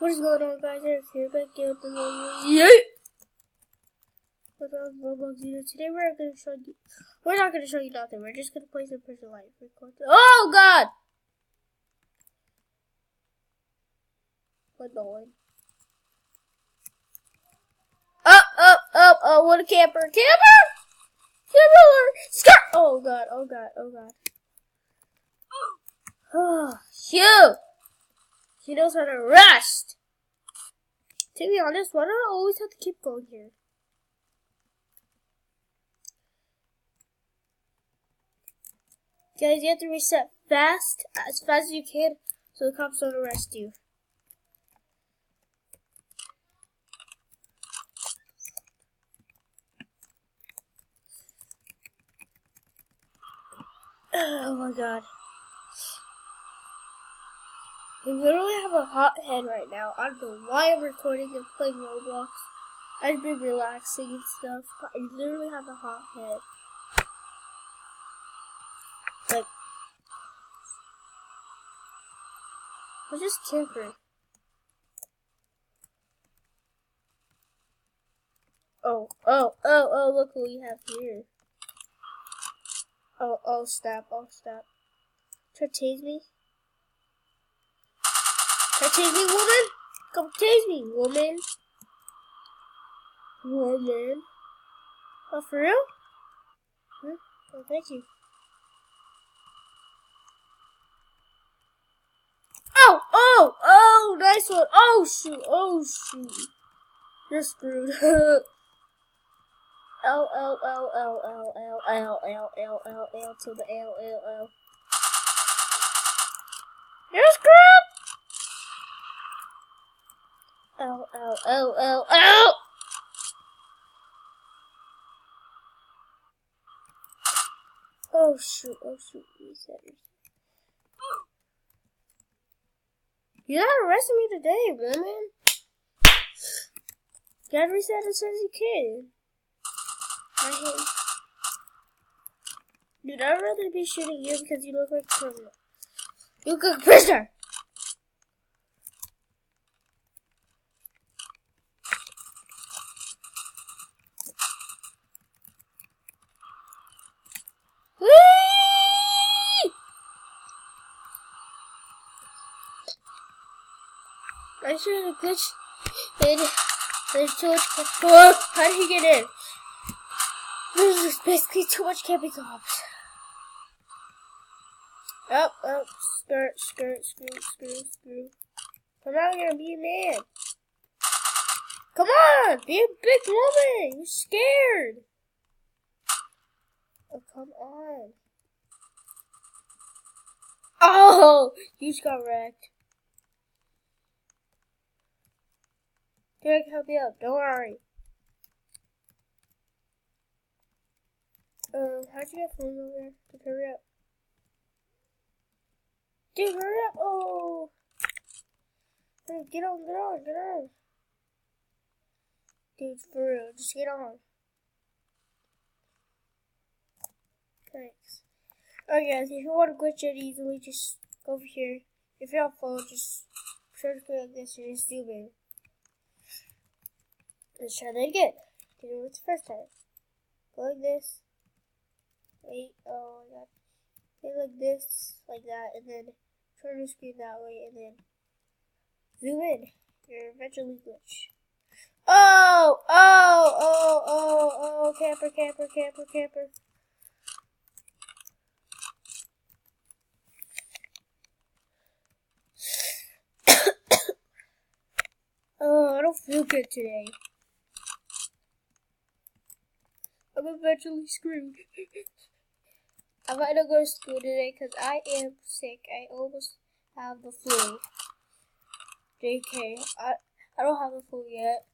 What is going on, guys? Eric here, back again with the video. What's up, Roblox video? Today we're not gonna show you nothing. We're just gonna play some Prisonlife. Oh God! Annoying. What a camper! Skirt! Oh God! Oh, shoot! She knows how to rest. To be honest, why do I always have to keep going here? Guys, you have to reset as fast as you can, so the cops don't arrest you. Oh my God. I literally have a hot head right now. I don't know why I'm recording and playing Roblox. I've been relaxing and stuff, but I literally have a hot head. Like, I'm just camping. Oh, look what we have here. Oh, stop. Try to tase me. Try to tase me, woman. Come tase me, woman. Oh, for real? Huh? Oh, thank you. Oh, nice one. Oh, shoot. You're screwed. L to the L. You're screwed. L. Oh shoot. Reset. You're not arresting me today, woman. You gotta reset as soon as you can. My hand. Dude, I'd rather be shooting you because you look like a criminal. You look like a prisoner! Whee! I should have glitched in. There's too much. Oh, how did he get in? There's basically too much camping cops. Skirt. Come out here and be a man. Come on, be a big woman. You're scared. Oh, come on. Oh, you just got wrecked. Here, I can help you out. Don't worry. How'd you get phone over there? Dude, hurry up. Dude, hurry up. Oh. Hey, get on. Dude, for real, just get on. Thanks. Alright guys, if you want to glitch it easily, just go over here. If you're on phone, just try to go like this and just zoom in. Let's try that again. Do it the first time. Go like this. Wait, oh my God. Go like this, like that, and then turn the screen that way, and then zoom in. You're eventually glitch. Oh, camper. Oh, I don't feel good today. I'm eventually screwed. I might not go to school today because I am sick. I almost have the flu. JK, I don't have the flu yet.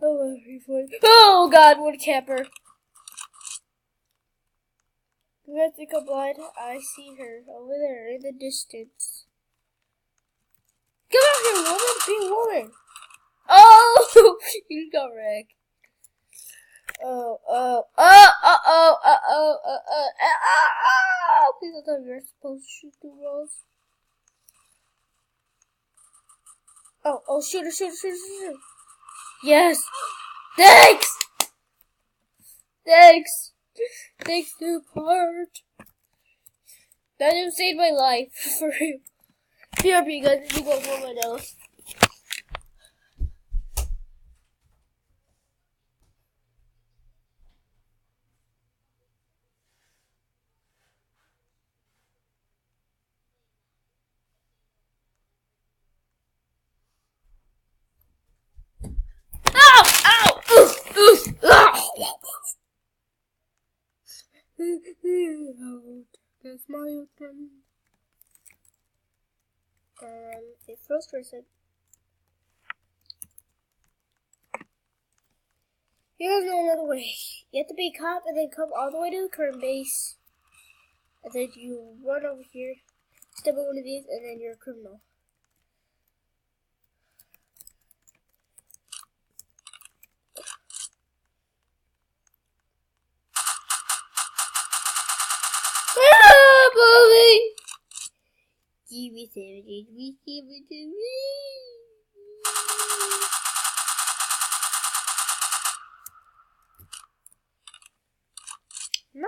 Oh God, what a camper. You guys think I'm blind? I see her over there in the distance. Get out here, woman! Be a woman! Oh! You got wrecked. Please don't tell me you're supposed to shoot the walls. Oh, shoot. Yes! Thanks! Thanks, new part. That just saved my life, for real. Here, you guys want my nose. That's my turn. The first person. Here's another way. You have to be a cop and then come all the way to the current base. And then you run over here, step on one of these, and then you're a criminal. Ah, bully! Give me 70, give it to me. 9:09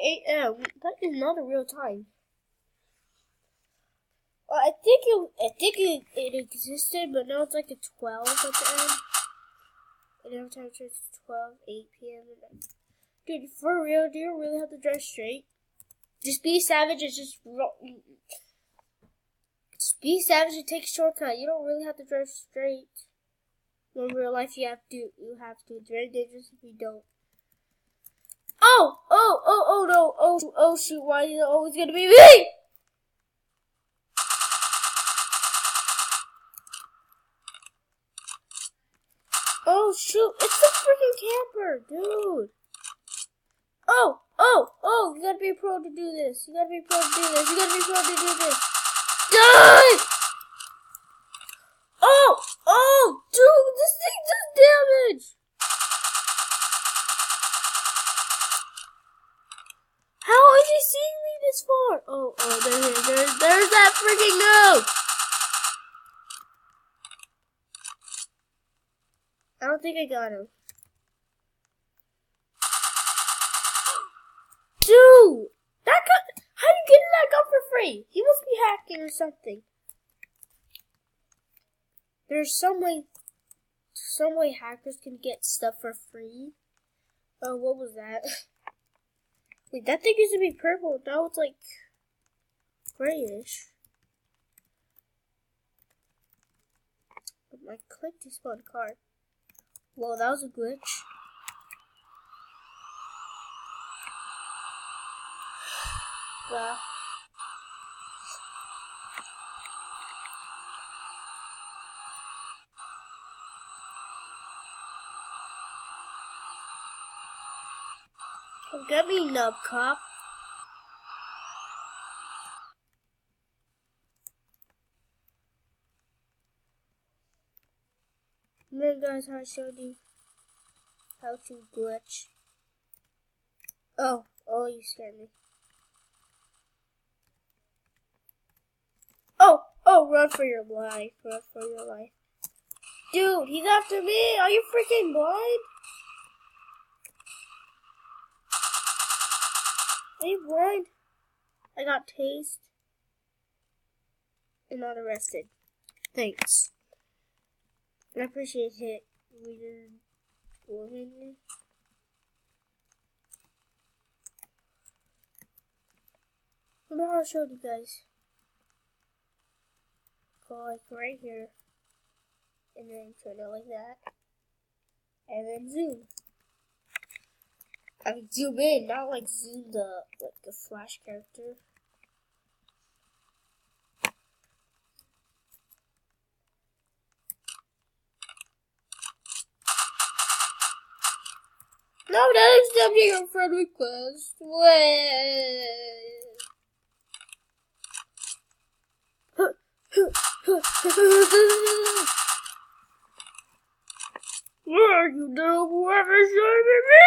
a.m. That is not a real time. Well, I think it existed, but now it's like a 12 at the end. And every time it turns to 12, 8 p.m. Dude, for real, do you really have to drive straight? Just be savage and just be savage and take a shortcut. You don't really have to drive straight. In real life, you have to. It's very dangerous if you don't. Oh no! Oh shoot! Why is it always gonna be me? Oh shoot! It's the freaking camper, dude. Oh! You gotta be a pro to do this. Die! Oh, dude, this thing does damage. How is he seeing me this far? Oh, there's that freaking noob. I don't think I got him. Dude, that gun, how are you getting that gun for free? He must be hacking or something. There's some way hackers can get stuff for free. Oh, what was that? Wait, that thing used to be purple. Now it's like grayish. I clicked to spawn car. Whoa, that was a glitch. Wow. Come get me, nub cop. Remember, guys, how I showed you how to glitch? Oh, you scared me. Oh, run for your life. Dude, he's after me. Are you freaking blind? Are you blind? I got tased and not arrested. Thanks. I appreciate it. Weird woman. Remember how I showed you guys? Go like right here. And then turn it like that. And then zoom. I mean zoom in, not like zoom the flash character. No, not accepting your friend request. Where you know whoever saving me?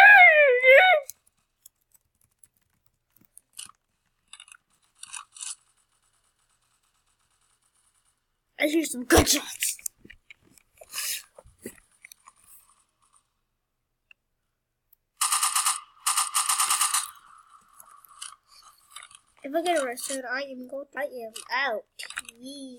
I hear some gunshots. I get arrested, I am out. Yee.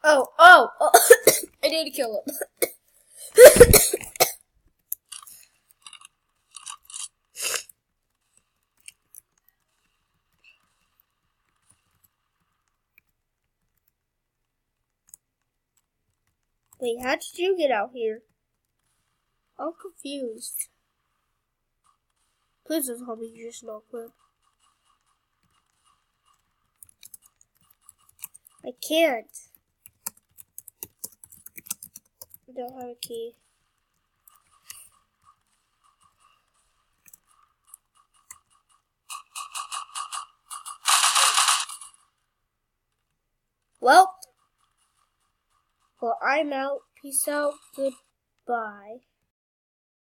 Oh, I need to kill him. Wait, how did you get out here? I'm confused. Please don't tell me you just no clip. I can't. I don't have a key. Well, I'm out. Peace out. Goodbye.